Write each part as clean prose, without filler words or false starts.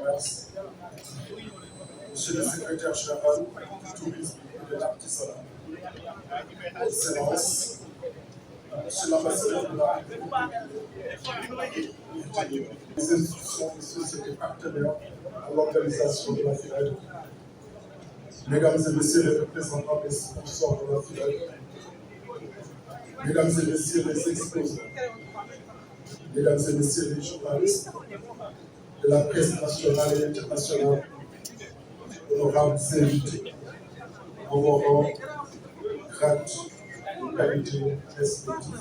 commerce, Monsieur le secrétaire général du tourisme et de l'artisanat, Excellence, Monsieur l'ambassadeur de la République, les institutions et sociétés partenaires à l'organisation de la FIDAD, Mesdames et Messieurs les représentants des sponsors de la FIDAD, Mesdames et Messieurs les exposants, Mesdames et Messieurs les journalistes de la presse nationale et internationale, honorables invités, en vos rangs, grades et qualités respectives.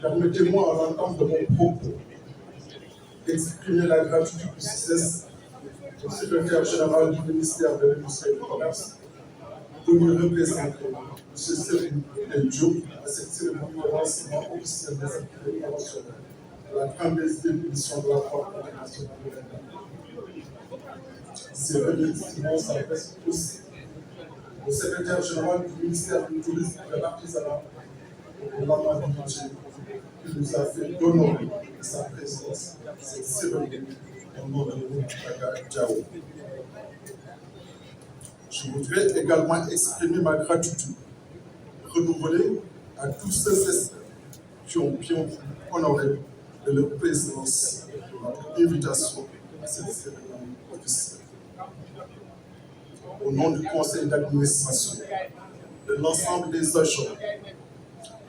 Permettez-moi, à l'entente de mon propos, d'exprimer la gratitude du CICES au secrétaire général du ministère de l'Industrie et du Commerce, venu représenter M. Serigne Diop à cette cérémonie de lancement officiel des activités promotionnelles de la 32e édition de la Foire internationale de l'Inde. Ces remerciements s'adressent aussi au secrétaire général du ministère du Tourisme et de l'Artisanat, Lama Didier, qui nous a fait d'honorer de sa présence à cette cérémonie au nom de Moutaga Diao. Je voudrais également exprimer ma gratitude renouvelée à tous ceux et celles qui ont bien honoré de leur présence notre invitation à cette cérémonie officielle. Au nom du conseil d'administration, de l'ensemble des agents,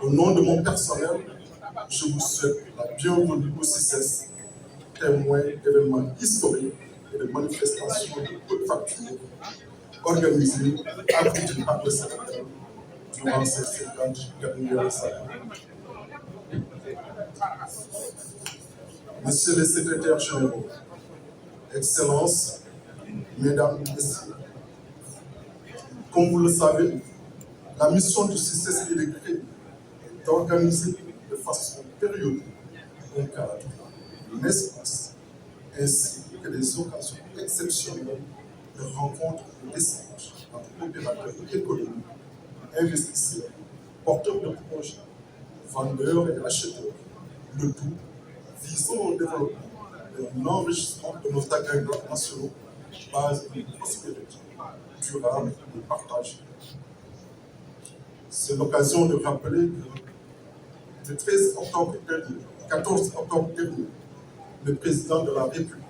au nom de mon personnel, je vous souhaite la bienvenue au CICES, témoin d'événements historiques et de manifestations de haute facture organisées abouties par le Sénégal durant ces 50 dernières années. Messieurs les secrétaires généraux, Excellences, Mesdames et Messieurs, comme vous le savez, la mission du CICES est de créer et d'organiser de façon périodique un cadre, un espace, ainsi que des occasions exceptionnelles de rencontres et d'échanges entre opérateurs économiques, investisseurs, porteurs de projets, vendeurs et acheteurs, le tout visant au développement et un enrichissement de nos agrégats nationaux basés sur une prospérité durable et partagée. C'est l'occasion de rappeler que le 14 octobre dernier, le président de la République,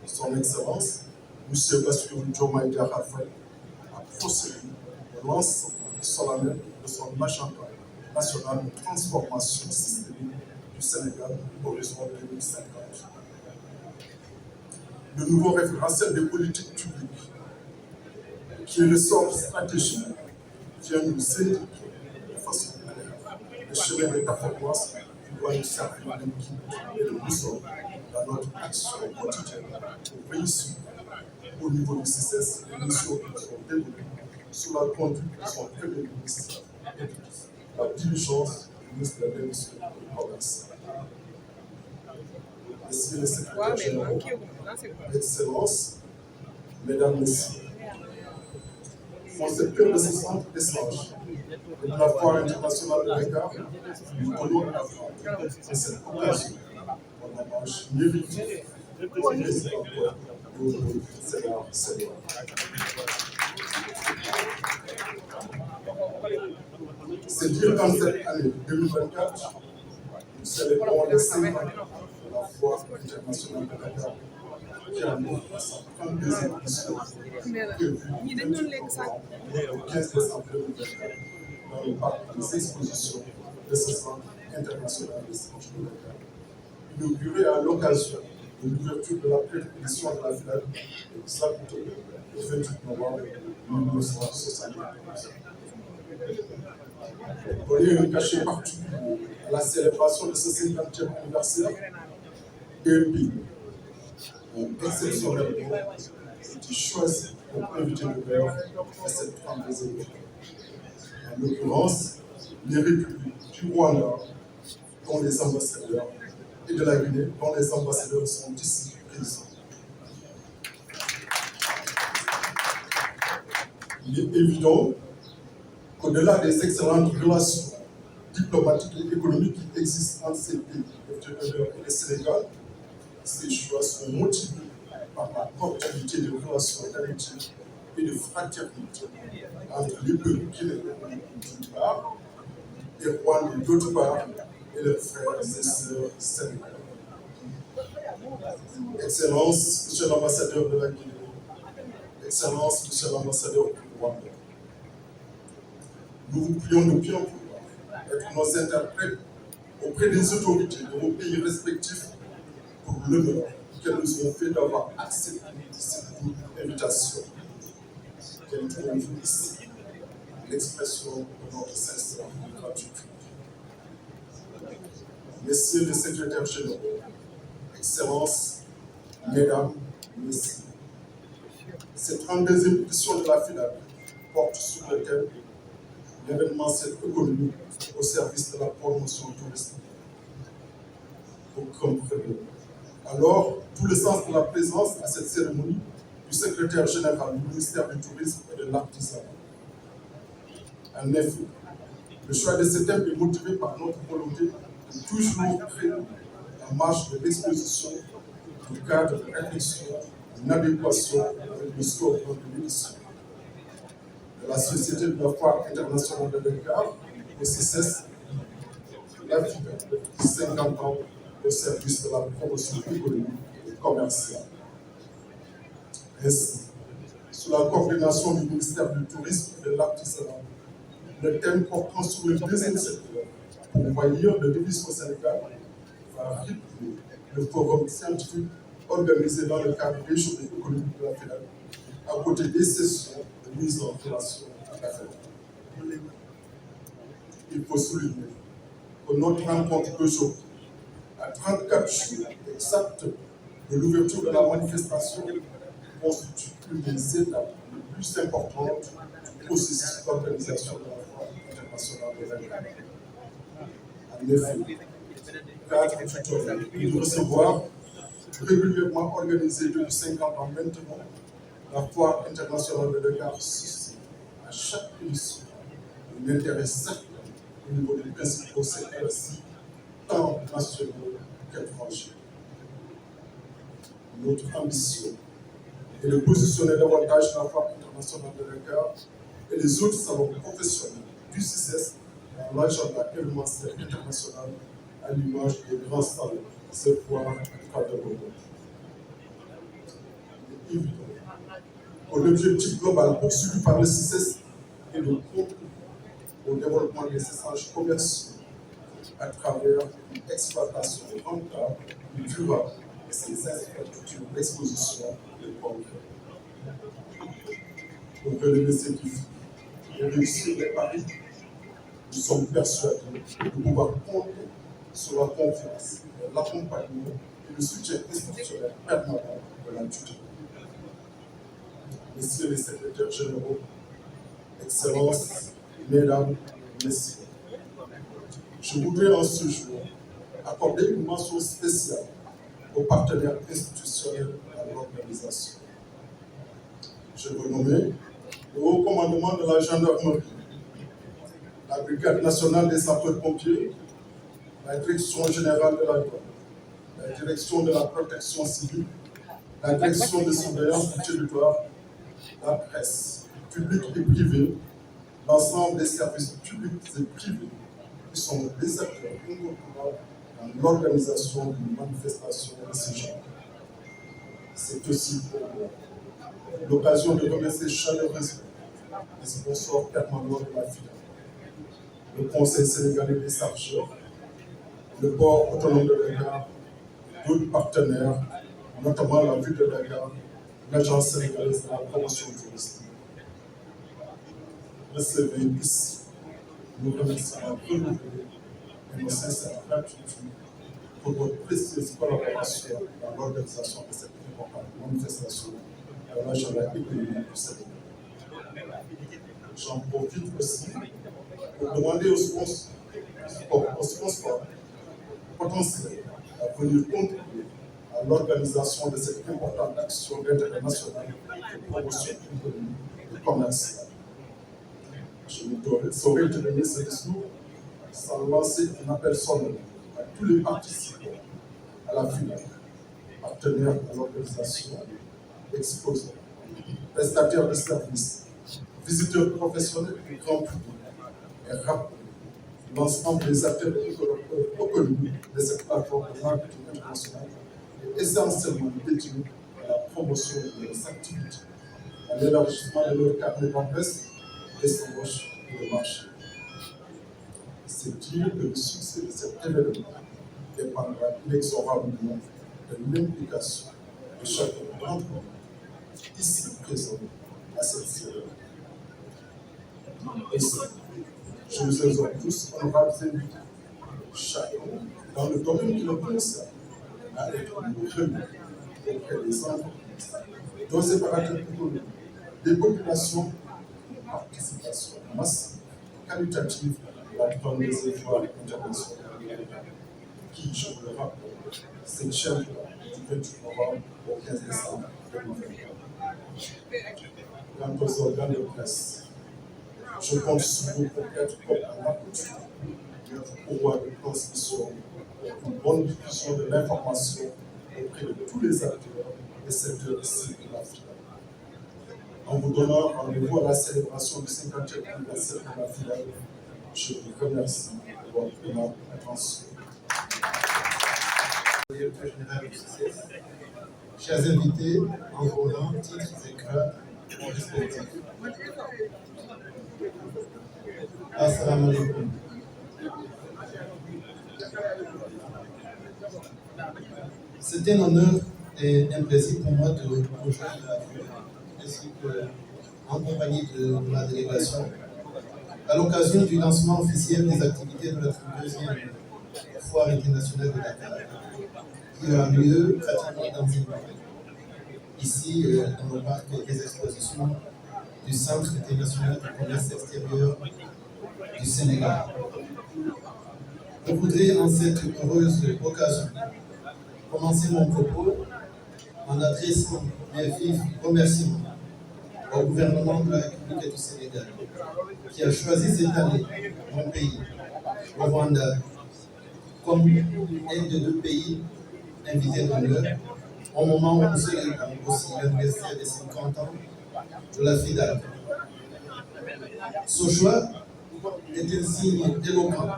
son Excellence, M. Bassirou Diomaye Diakhar Faye, a procédé au lancement solennel de son agenda national de transformation systémique du Sénégal horizon 2050. Le nouveau référentiel des politiques publiques, qui est le sort stratégique, vient nous indiquer de façon claire le chemin des performances qui doit nous servir de guide et de boussole dans notre action quotidienne pour réussir au niveau du CICES les missions qui sont développées sous la conduite de son premier ministre et de la diligence du ministre de l'Industrie et du Commerce. Messieurs les secrétaires généraux, Excellences, Mesdames, Messieurs, concepteur de ce centre d'échange et de la Foire internationale de Dakar, nous tenons à prendre à cette occasion un hommage mérité au président et au Sénat. C'est dire qu'en cette année 2024, nous célébrons les 5 ans de la Foire internationale de Dakar, qui a mis à sa 32e édition prévue le 15 décembre 2024 dans le parc des expositions de ce centre international des échanges de Dakar, inauguré à l'occasion de l'ouverture de la première édition de la FIDAD le 28 novembre 1972. Donner un cachet particulier à la célébration de ce 50e anniversaire, un pays exceptionnellement été choisi pour inviter le maire à cette 32e édition. En l'occurrence, les républiques du Rwanda, dont les ambassadeurs, et de la Guinée, dont les ambassadeurs sont ici présents. Il est évident qu'au-delà des excellentes relations diplomatiques et économiques qui existent entre ces pays, le Sénégal et le Sénégal, Ces choix sont motivés par la cordialité des relations d'amitié et de fraternité entre les peuples guinéens d'une part et rwandais d'autre part et leurs frères et sœurs sénégalais. Excellence, Monsieur l'ambassadeur de la Guinée, Excellence, Monsieur l'ambassadeur du Rwanda, nous vous prions de bien vouloir être nos interprètes auprès des autorités de vos pays respectifs pour l'honneur qu'elles nous ont fait d'avoir accepté cette invitation. Qu'elle trouve ici l'expression de notre sincère gratitude. Messieurs les secrétaires généraux, Excellences, Mesdames, Messieurs, cette 32e édition de la finale porte sur le thème l'événementiel économique au service de la promotion touristique. Vous comprenez. Alors, tout le sens de la présence à cette cérémonie du secrétaire général du ministère du Tourisme et de l'Artisanat. En effet, le choix de ce thème est motivé par notre volonté de toujours créer la marche de l'exposition du cadre de réflexion, d'une adéquation avec le scope de l'édition. De la Société de la Foire internationale de Dakar, au CICES, la FIDA, 50 ans au service de la promotion économique et commerciale. Ainsi, sous la coordination du ministère du Tourisme et de l'Artisanat, le thème portant sur le deuxième secteur, pour envahir le tourisme au Sénégal, va rythmer le forum scientifique organisé dans le cadre des journées économiques de la FIDA, à côté des sessions de mise en relation à la FIDA. Il faut souligner que notre rencontre d'aujourd'hui, à 34 jours exacts de l'ouverture de la manifestation, constitue une des étapes les plus importantes du processus d'organisation de la Foire internationale de Dakar. En effet, cadre tutoriel de recevoir régulièrement organisé depuis 50 ans maintenant, la Foire internationale de Dakar suscite à chaque édition un intérêt certain au niveau des principaux secteurs-ci, tant nationaux qu'étrangers. Notre ambition est de positionner davantage la Foire internationale de Dakar et les autres salons professionnels du CICES dans l'agenda événementiel international à l'image des grands salons de cette foire à travers le monde. Il est évident que l'objectif global poursuivi par le CICES est de contribuer au développement des échanges commerciaux à travers une exploitation rentable et durable de ces infrastructures d'exposition et de congrès. Pour relever ces défis et réussir les paris, nous sommes persuadés de pouvoir compter sur la confiance, l'accompagnement et le soutien institutionnel permanent de la tutelle. Messieurs les secrétaires généraux, Excellences, Mesdames, Messieurs, je voudrais en ce jour accorder une mention spéciale aux partenaires institutionnels à l'organisation. Je veux nommer le haut commandement de la gendarmerie, la brigade nationale des sapeurs-pompiers, la direction générale de la douane, la direction de la protection civile, la direction de surveillance du territoire, la presse, publique et privée, l'ensemble des services publics et privés qui sont des acteurs incontournables dans l'organisation d'une manifestation de ce genre. C'est aussi pour moi l'occasion de remercier chaleureusement les sponsors permanents de la FIDA, le Conseil sénégalais des chargeurs, le port autonome de Dakar, d'autres partenaires, notamment la ville de Dakar, l'Agence sénégalaise de la promotion touristique. Recevez ici nos remerciements renouvelés et nos sincères gratitude pour votre précieuse collaboration dans l'organisation de cette importante manifestation dans l'agenda économique du Sénégal. J'en profite aussi pour demander aux sponsors potentiels à venir contribuer à l'organisation de cette importante action d'intérêt national de promotion économique et commerciale. Je ne saurais terminer ce discours sans lancer un appel solennel à tous les participants à la finale partenaires à l'organisation, exposants, prestataires de services, visiteurs professionnels et grand public, et rappelez l'ensemble des acteurs économiques de cette plateforme de marketing international est essentiellement dédié à la promotion de leurs activités, à l'élargissement de leur carnet d'adresse, des embauches et de marché. C'est dire que le succès de cet événement dépendra inexorablement de l'implication de chacun d'entre nous, ici présent à cette cérémonie. Ici, je vous exhorte tous, honorables invités, chacun dans le domaine qui le concerne, à être remis auprès des entreprises, des opérateurs économiques, des populations, une participation massive, qualitative dans les efforts internationaux qui, je vous le rappelle, se tiendra du 28 novembre au 15 décembre 2024. Quant aux organes de presse, je compte sur vous pour être comme à l'accoutumée, notre pouvoir de transmission pour une bonne diffusion de l'information auprès de tous les acteurs et secteurs ici de l'Afrique. En vous donnant rendez-vous à la célébration du 50e anniversaire de la FIDAK, je vous remercie de votre attention. Directeur général du CCS, chers invités, en vos noms, titres et grades respectifs. Assalamu alaikum. C'est un honneur et un plaisir pour moi de vous rejoindre à vous, ainsi qu'en compagnie de ma délégation, à l'occasion du lancement officiel des activités de la 32e Foire internationale de Dakar, qui aura lieu pratiquement dans une mois, ici dans le parc des expositions du Centre international du commerce extérieur du Sénégal. Je voudrais en cette heureuse occasion commencer mon propos en adressant mes vifs remerciements au gouvernement de la République du Sénégal qui a choisi cette année mon pays, le Rwanda, comme un des deux pays invités d'honneur au moment où nous célébrons aussi l'anniversaire des 50 ans de la FIDAK. Ce choix est un signe éloquent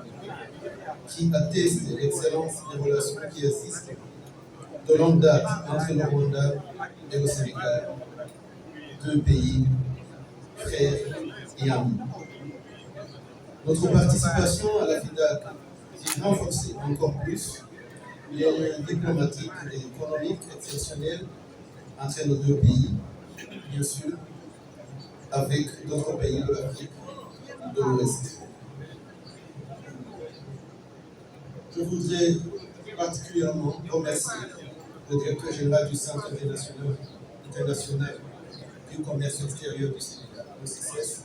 qui atteste l'excellence des relations qui existent de longue date entre le Rwanda et le Sénégal, deux pays frères et amis. Notre participation à la FIDAK vient renforcer encore plus les liens diplomatiques et économiques exceptionnels entre nos deux pays, bien sûr, avec d'autres pays de l'Afrique de l'Ouest. Je voudrais particulièrement remercier le directeur général du Centre international du commerce extérieur du Sénégal, le CCS,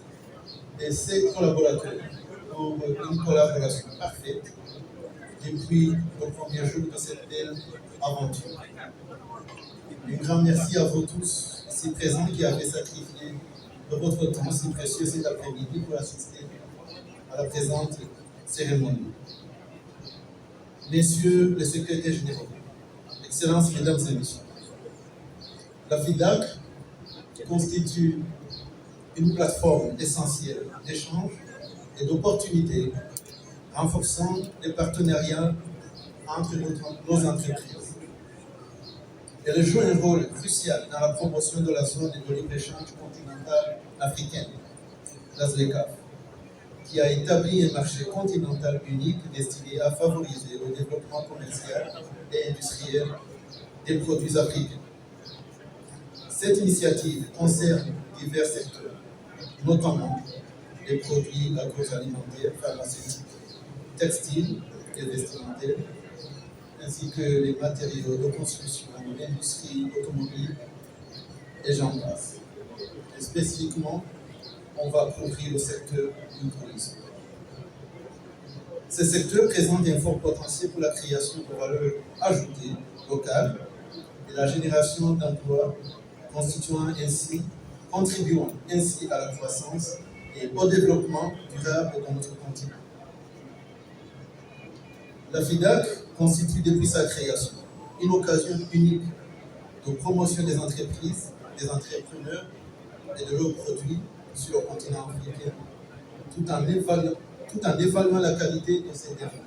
et ses collaborateurs pour une collaboration parfaite depuis le premier jour de cette belle aventure. Un grand merci à vous tous ici présents qui avez sacrifié de votre temps si précieux cet après-midi pour assister à la présente cérémonie. Messieurs les secrétaires généraux, Excellences, Mesdames et Messieurs, la FIDAK constitue une plateforme essentielle d'échange et d'opportunités, renforçant les partenariats entre nos entreprises. Elle joue un rôle crucial dans la promotion de la zone de libre-échange continentale africaine, la ZLECAf, qui a établi un marché continental unique destiné à favoriser le développement commercial et industriel des produits africains. Cette initiative concerne divers secteurs, notamment les produits agroalimentaires, pharmaceutiques, textiles et vestimentaires, ainsi que les matériaux de construction, l'industrie automobile et j'en passe. Et spécifiquement, on va couvrir le secteur du tourisme. Ce secteur présente un fort potentiel pour la création de valeur ajoutée locale et la génération d'emplois contribuant ainsi à la croissance et au développement durable de notre continent. La FIDAK constitue depuis sa création une occasion unique de promotion des entreprises, des entrepreneurs et de leurs produits sur le continent africain, tout en évaluant la qualité de ces derniers.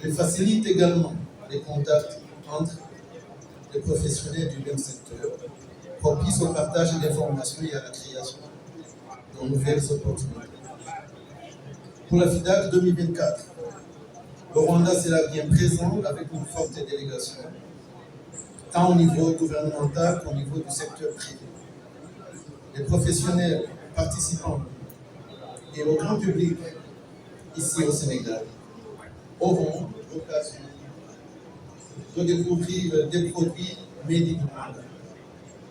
Il facilite également les contacts entre les professionnels du même secteur, propice au partage d'informations et à la création de nouvelles opportunités. Pour la FIDAK 2024, le Rwanda sera bien présent avec une forte délégation, tant au niveau gouvernemental qu'au niveau du secteur privé. Les professionnels participants et le grand public ici au Sénégal auront l'occasion de découvrir des produits made in Rwanda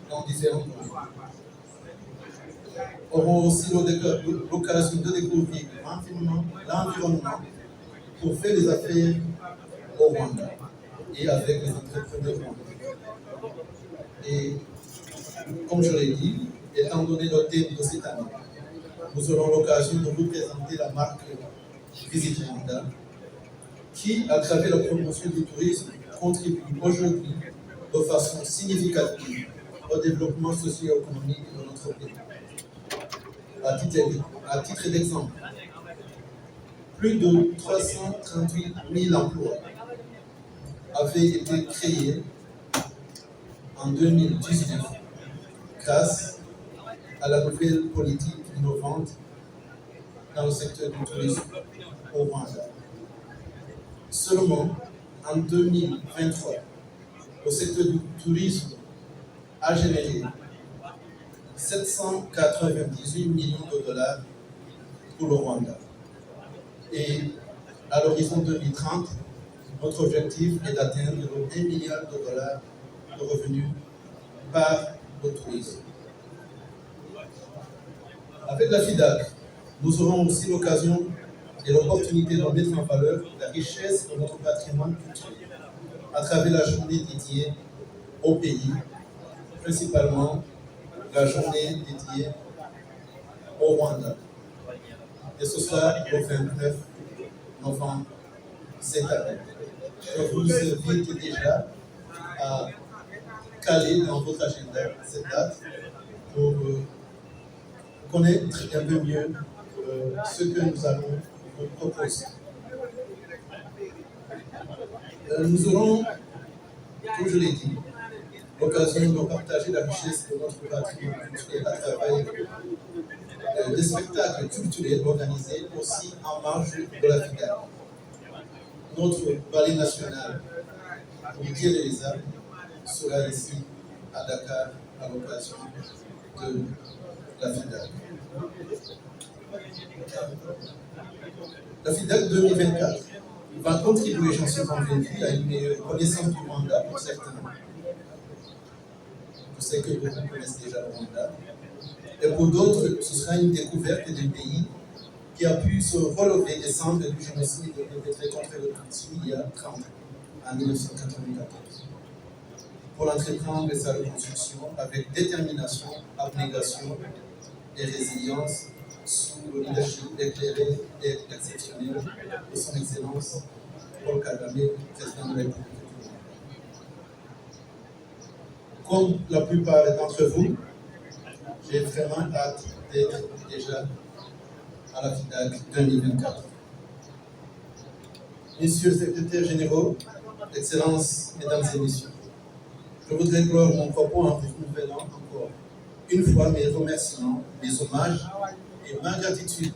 dans différents pays. Auront aussi l'occasion de découvrir l'environnement pour faire des affaires au Rwanda et avec les entrepreneurs rwandais. Et comme je l'ai dit, étant donné le thème de cette année, nous aurons l'occasion de vous présenter la marque Visit Rwanda, qui, à travers la promotion du tourisme, contribue aujourd'hui de façon significative au développement socio-économique de notre pays. À titre d'exemple, plus de 338 000 emplois avaient été créés en 2019 grâce à la nouvelle politique innovante dans le secteur du tourisme au Rwanda. Seulement en 2023, le secteur du tourisme a généré 798 millions de dollars pour le Rwanda. Et à l'horizon 2030, notre objectif est d'atteindre 1 milliard de dollars de revenus par le tourisme. Avec la FIDAK, nous aurons aussi l'occasion et l'opportunité de mettre en valeur la richesse de notre patrimoine culturel à travers la journée dédiée au pays, principalement la journée dédiée au Rwanda. Et ce sera le 29 novembre cette année. Je vous invite déjà à caler dans votre agenda cette date pour connaître un peu mieux ce que nous allons vous proposer. Nous aurons, comme je l'ai dit, l'occasion de partager la richesse de notre patrimoine culturel à travers des spectacles culturels organisés aussi en marge de la FIDAK. Notre ballet national, pour dire les arts, sera ici à Dakar à l'occasion de la FIDAK. La FIDAK 2024 va contribuer, j'en suis convaincu, à une meilleure connaissance du Rwanda pour certains. Je sais que beaucoup connaissent déjà le Rwanda. Et pour d'autres, ce sera une découverte d'un pays qui a pu se relever des cendres du génocide perpétré contre le Tutsi il y a 30 ans, en 1994. Pour l'entreprendre et sa reconstruction avec détermination, abnégation et résilience sous le leadership éclairé et exceptionnel de son Excellence Paul Kagame, président de la République. Comme la plupart d'entre vous, j'ai vraiment hâte d'être déjà à la FIDAK 2024. Messieurs les secrétaires généraux, Excellences, Mesdames et Messieurs, je voudrais clore mon propos en vous renouvelant encore une fois mes remerciements, mes hommages et ma gratitude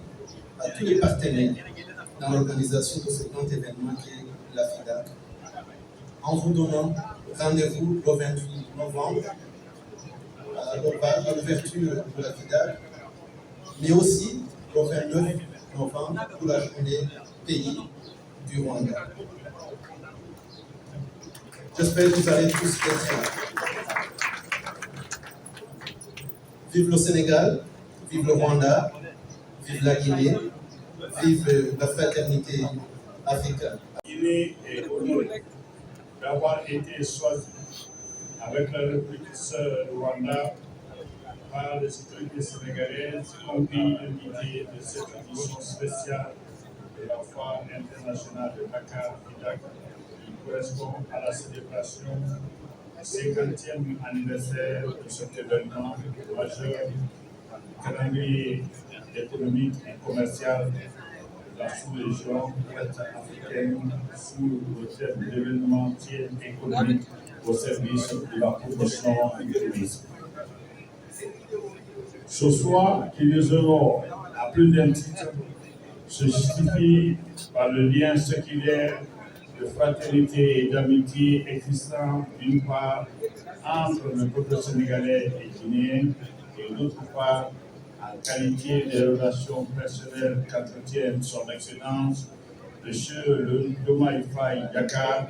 à tous les partenaires dans l'organisation de ce grand événement qui est la FIDAK, en vous donnant rendez-vous le 28 novembre à l'ouverture de la FIDAK, mais aussi le 29 novembre pour la journée pays du Rwanda. J'espère que vous allez tous être là. Vive le Sénégal, vive le Rwanda, vive la Guinée, vive la fraternité africaine. La Guinée est honorée d'avoir été choisie avec la République sœur Rwanda par les autorités sénégalaises comme pays invité de cette édition spéciale de la Foire internationale de Dakar FIDAK correspond à la célébration du 50e anniversaire de cet événement majeur du calendrier économique et commercial de la sous-région ouest africaine sous le thème d'événementiel économique au service de la promotion du tourisme. Ce soir, qui nous honore à plus d'un titre, se justifie par le lien séculaire de fraternité et d'amitié existant d'une part entre le peuple sénégalais et guinéen et d'autre part en qualité des relations personnelles qu'entretiennent son Excellence M. Diomaye Faye Diakhar,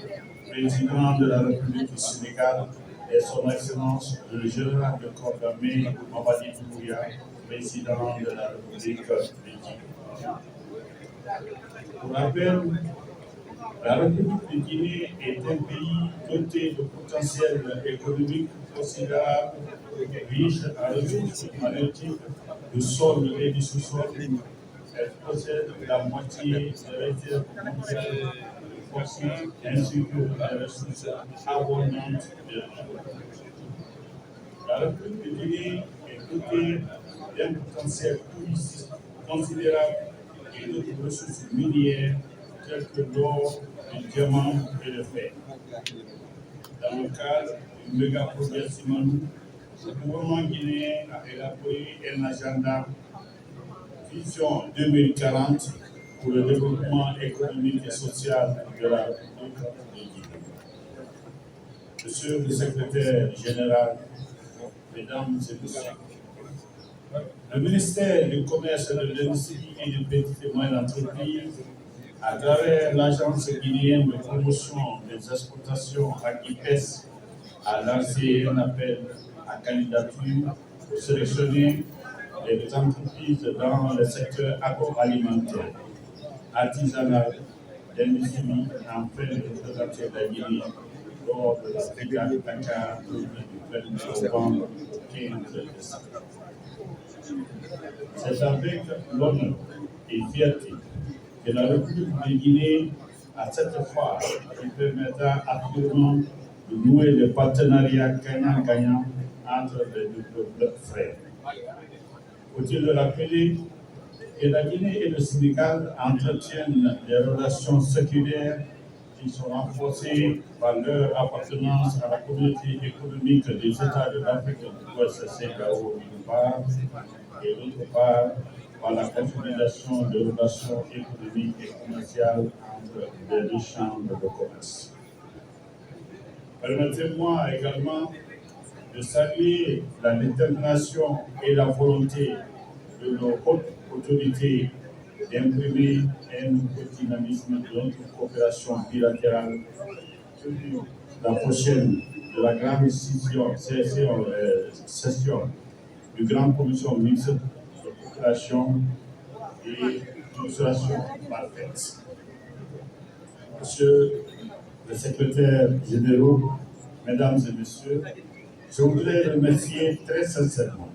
président de la République du Sénégal, et son Excellence le général de corps d'armée Mamadi Doumbouya, président de la République du Guinée. Pour rappel, la République de Guinée est un pays doté de potentiel économique considérable, riche en ressources halieutiques, de sol et du sous-sol. Elle possède la moitié des réserves mondiales de fossiles ainsi que des ressources abondantes de l'eau. La République de Guinée est dotée d'un potentiel touristique considérable et d'autres ressources minières telles que l'or, le diamant et le fer. Dans le cadre du méga projet Simanou, le gouvernement guinéen a élaboré un agenda Vision 2040 pour le développement économique et social de la République de Guinée. Monsieur le secrétaire général, mesdames et messieurs, le ministère du Commerce, de l'Industrie et des petites et moyennes entreprises, à travers l'Agence guinéenne de promotion des exportations AGIPES, a lancé un appel à candidature pour sélectionner les entreprises dans le secteur agroalimentaire, artisanal, d'industrie, afin de représenter la Guinée lors de la FIDAC Dakar du 20 novembre au 15 décembre. C'est avec l'honneur et fierté que la République de Guinée a cette fois qui permettra actuellement de nouer des partenariats gagnant-gagnant entre les deux peuples frères. Faut-il le rappeler que la Guinée et le Sénégal entretiennent des relations séculaires qui sont renforcées par leur appartenance à la communauté économique des États de l'Afrique de l'Ouest, CEDEAO d'une part, et d'autre part par la consolidation de relations économiques et commerciales entre les deux chambres de commerce. Permettez-moi également de saluer la détermination et la volonté de nos hautes autorités d'imprimer un nouveau dynamisme de notre coopération bilatérale sur la prochaine de la grande session du Grand Commission mixte de coopération et d'illustration parfaite. Monsieur le secrétaire général, mesdames et messieurs, je voudrais remercier très sincèrement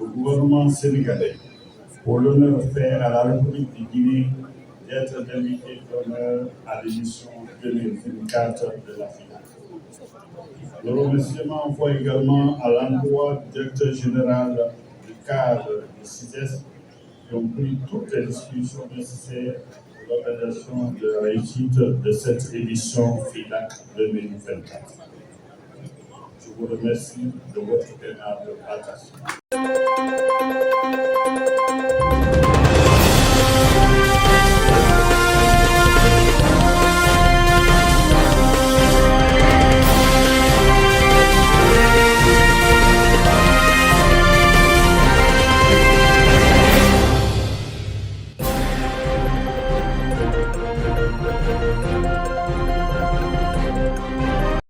le gouvernement sénégalais pour l'honneur fait à la République de Guinée d'être invité d'honneur à l'édition 2024 de la FIDAC. Le remerciement va également à l'endroit du directeur général du cadre du CIDES qui ont pris toutes les dispositions nécessaires pour l'organisation de la réussite de cette édition FIDAC 2024. Je vous remercie de votre aimable attention.